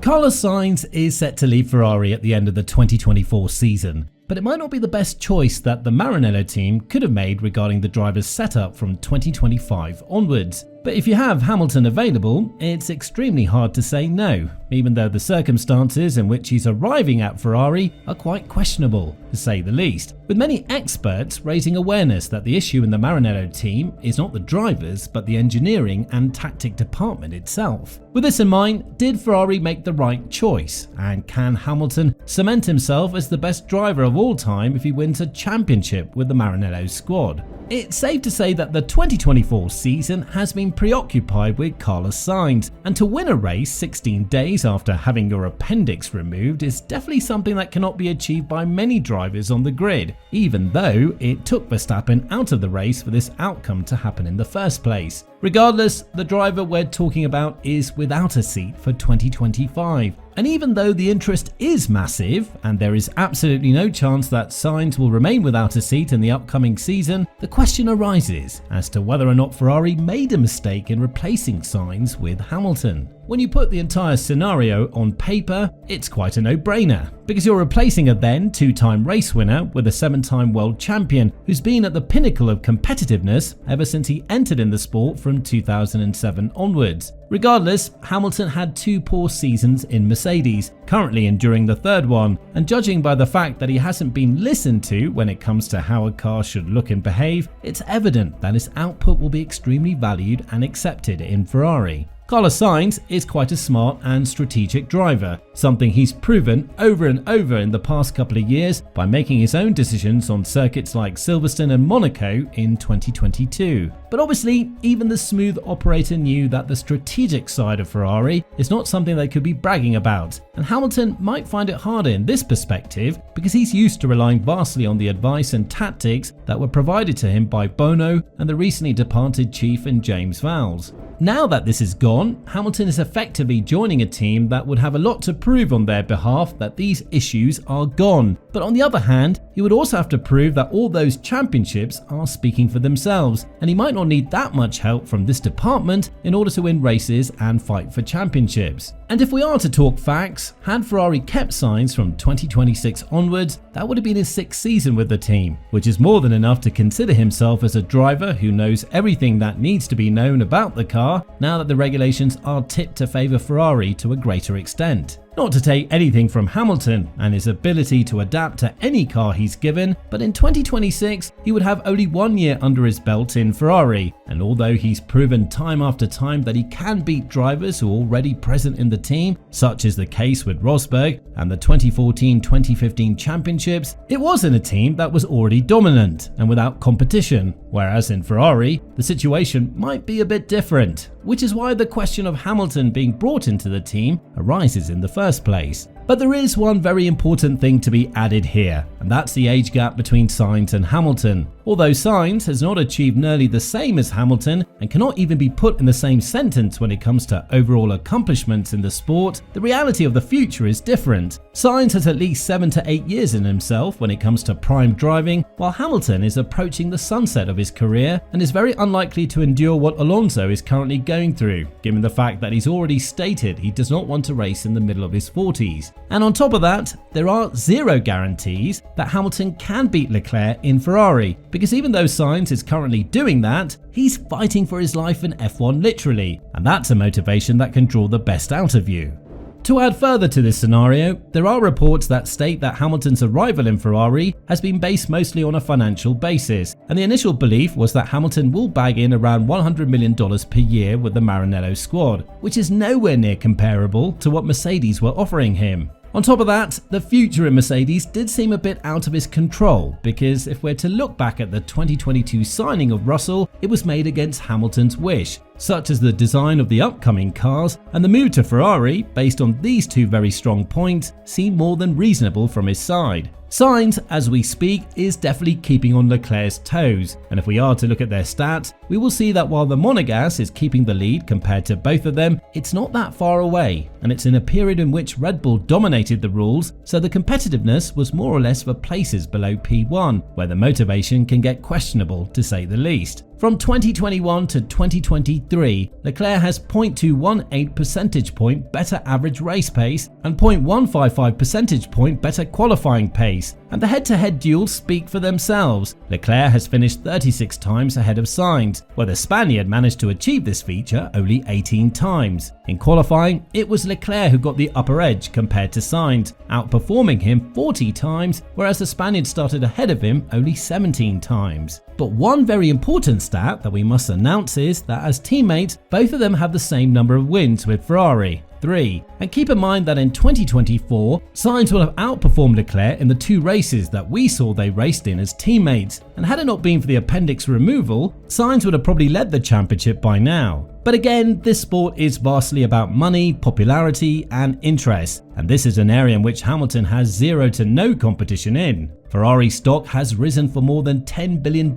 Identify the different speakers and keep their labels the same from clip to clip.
Speaker 1: Carlos Sainz is set to leave Ferrari at the end of the 2024 season, but it might not be the best choice that the Maranello team could have made regarding the driver's setup from 2025 onwards. But if you have Hamilton available, it's extremely hard to say no, even though the circumstances in which he's arriving at Ferrari are quite questionable, to say the least, with many experts raising awareness that the issue in the Maranello team is not the drivers but the engineering and tactic department itself. With this in mind, did Ferrari make the right choice? And can Hamilton cement himself as the best driver of all time if he wins a championship with the Maranello squad? It's safe to say that the 2024 season has been preoccupied with Carlos Sainz, and to win a race 16 days after having your appendix removed is definitely something that cannot be achieved by many drivers on the grid, even though it took Verstappen out of the race for this outcome to happen in the first place. Regardless, the driver we're talking about is without a seat for 2025. And even though the interest is massive, and there is absolutely no chance that Sainz will remain without a seat in the upcoming season, the question arises as to whether or not Ferrari made a mistake in replacing Sainz with Hamilton. When you put the entire scenario on paper, it's quite a no-brainer, because you're replacing a then two-time race winner with a 7-time world champion who's been at the pinnacle of competitiveness ever since he entered in the sport from 2007 onwards. Regardless, Hamilton had 2 poor seasons in Mercedes, currently enduring the 3rd one, and judging by the fact that he hasn't been listened to when it comes to how a car should look and behave, it's evident that his output will be extremely valued and accepted in Ferrari. Carlos Sainz is quite a smart and strategic driver, something he's proven over and over in the past couple of years by making his own decisions on circuits like Silverstone and Monaco in 2022. But obviously, even the smooth operator knew that the strategic side of Ferrari is not something they could be bragging about, and Hamilton might find it harder in this perspective because he's used to relying vastly on the advice and tactics that were provided to him by Bono and the recently departed chief in James Vowles. Now that this is gone, Hamilton is effectively joining a team that would have a lot to prove on their behalf that these issues are gone. But on the other hand, he would also have to prove that all those championships are speaking for themselves, and he might not need that much help from this department in order to win races and fight for championships. And if we are to talk facts, had Ferrari kept Sainz from 2026 onwards, that would have been his 6th season with the team, which is more than enough to consider himself as a driver who knows everything that needs to be known about the car now that the regulations are tipped to favour Ferrari to a greater extent. Not to take anything from Hamilton and his ability to adapt to any car he's given, but in 2026 he would have only 1 year under his belt in Ferrari, and although he's proven time after time that he can beat drivers who are already present in the team, such is the case with Rosberg and the 2014-2015 championships, it was in a team that was already dominant and without competition, whereas in Ferrari the situation might be a bit different, which is why the question of Hamilton being brought into the team arises in the first place. But there is one very important thing to be added here, and that's the age gap between Sainz and Hamilton. Although Sainz has not achieved nearly the same as Hamilton and cannot even be put in the same sentence when it comes to overall accomplishments in the sport, the reality of the future is different. Sainz has at least 7 to 8 years in himself when it comes to prime driving, while Hamilton is approaching the sunset of his career and is very unlikely to endure what Alonso is currently going through, given the fact that he's already stated he does not want to race in the middle of his 40s. And on top of that, there are 0 guarantees that Hamilton can beat Leclerc in Ferrari, because even though Sainz is currently doing that, he's fighting for his life in F1 literally, and that's a motivation that can draw the best out of you. To add further to this scenario, there are reports that state that Hamilton's arrival in Ferrari has been based mostly on a financial basis, and the initial belief was that Hamilton will bag in around $100 million per year with the Maranello squad, which is nowhere near comparable to what Mercedes were offering him. On top of that, the future in Mercedes did seem a bit out of his control, because if we're to look back at the 2022 signing of Russell, it was made against Hamilton's wish, such as the design of the upcoming cars, and the move to Ferrari, based on these 2 very strong points, seemed more than reasonable from his side. Sainz, as we speak, is definitely keeping on Leclerc's toes, and if we are to look at their stats, we will see that while the Monegasque is keeping the lead compared to both of them, it's not that far away, and it's in a period in which Red Bull dominated the rules, so the competitiveness was more or less for places below P1, where the motivation can get questionable to say the least. From 2021 to 2023, Leclerc has 0.218 percentage point better average race pace and 0.155 percentage point better qualifying pace, and the head-to-head duels speak for themselves. Leclerc has finished 36 times ahead of Sainz, where the Spaniard managed to achieve this feature only 18 times. In qualifying, it was Leclerc who got the upper edge compared to Sainz, outperforming him 40 times, whereas the Spaniard started ahead of him only 17 times. But one very important stat that we must announce is that as teammates, both of them have the same number of wins with Ferrari, 3. And keep in mind that in 2024, Sainz will have outperformed Leclerc in the 2 races that we saw they raced in as teammates, and had it not been for the appendix removal, Sainz would have probably led the championship by now. But again, this sport is vastly about money, popularity, and interest, and this is an area in which Hamilton has zero to no competition in. Ferrari stock has risen for more than $10 billion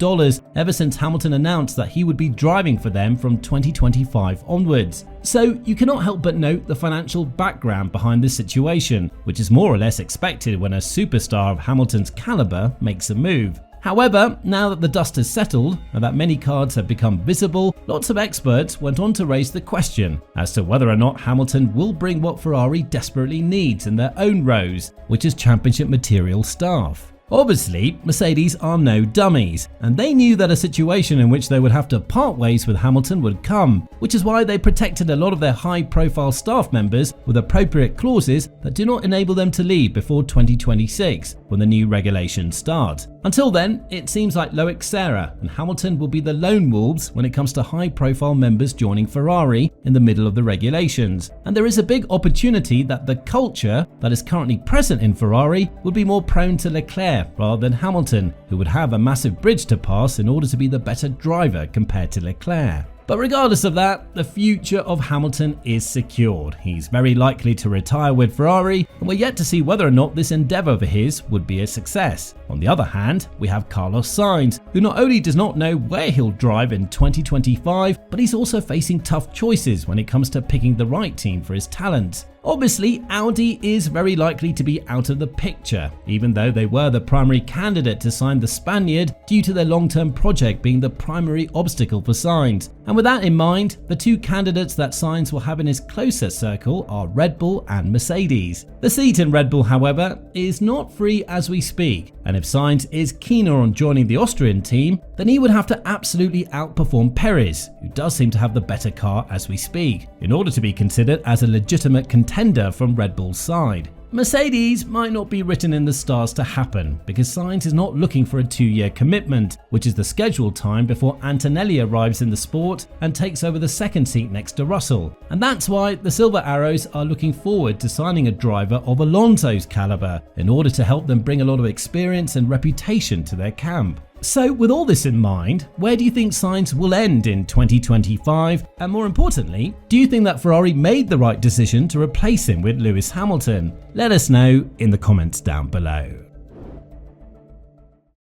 Speaker 1: ever since Hamilton announced that he would be driving for them from 2025 onwards. So you cannot help but note the financial background behind this situation, which is more or less expected when a superstar of Hamilton's caliber makes a move. However, now that the dust has settled and that many cards have become visible, lots of experts went on to raise the question as to whether or not Hamilton will bring what Ferrari desperately needs in their own rows, which is championship material staff. Obviously, Mercedes are no dummies, and they knew that a situation in which they would have to part ways with Hamilton would come, which is why they protected a lot of their high-profile staff members with appropriate clauses that do not enable them to leave before 2026, when the new regulations start. Until then, it seems like Loic Serra and Hamilton will be the lone wolves when it comes to high-profile members joining Ferrari in the middle of the regulations, and there is a big opportunity that the culture that is currently present in Ferrari would be more prone to Leclerc rather than Hamilton, who would have a massive bridge to pass in order to be the better driver compared to Leclerc. But regardless of that, the future of Hamilton is secured. He's very likely to retire with Ferrari, and we're yet to see whether or not this endeavour of his would be a success. On the other hand, we have Carlos Sainz, who not only does not know where he'll drive in 2025, but he's also facing tough choices when it comes to picking the right team for his talents. Obviously, Audi is very likely to be out of the picture, even though they were the primary candidate to sign the Spaniard due to their long-term project being the primary obstacle for Sainz. And with that in mind, the 2 candidates that Sainz will have in his closer circle are Red Bull and Mercedes. The seat in Red Bull, however, is not free as we speak, and if Sainz is keener on joining the Austrian team, then he would have to absolutely outperform Perez, who does seem to have the better car as we speak, in order to be considered as a legitimate contender from Red Bull's side. Mercedes might not be written in the stars to happen because Sainz is not looking for a 2-year commitment, which is the scheduled time before Antonelli arrives in the sport and takes over the second seat next to Russell. And that's why the Silver Arrows are looking forward to signing a driver of Alonso's caliber in order to help them bring a lot of experience and reputation to their camp. So with all this in mind, where do you think Sainz will end in 2025? And more importantly, do you think that Ferrari made the right decision to replace him with Lewis Hamilton? Let us know in the comments down below.